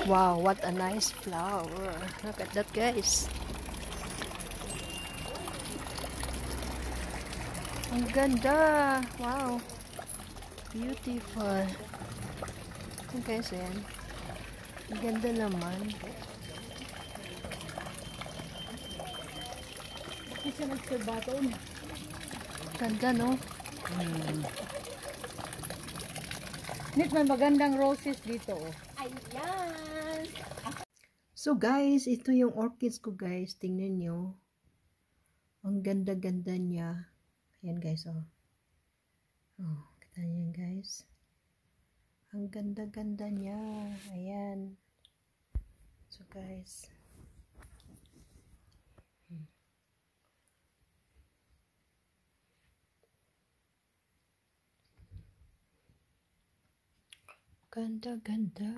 Wow, what a nice flower. Look at that, guys. Ang ganda. Wow. Beautiful. Ang guys, yan. Ang ganda naman. Bakit siya nagsabaton? Ganda, no? Nit, may magandang roses dito, oh. Ayan! So guys, ito yung orchids ko guys. Tingnan nyo. Ang ganda-ganda niya. Ayan guys, oh. Oh, kita niyo guys. Ang ganda-ganda niya. Ayan. So guys. Ganda-ganda.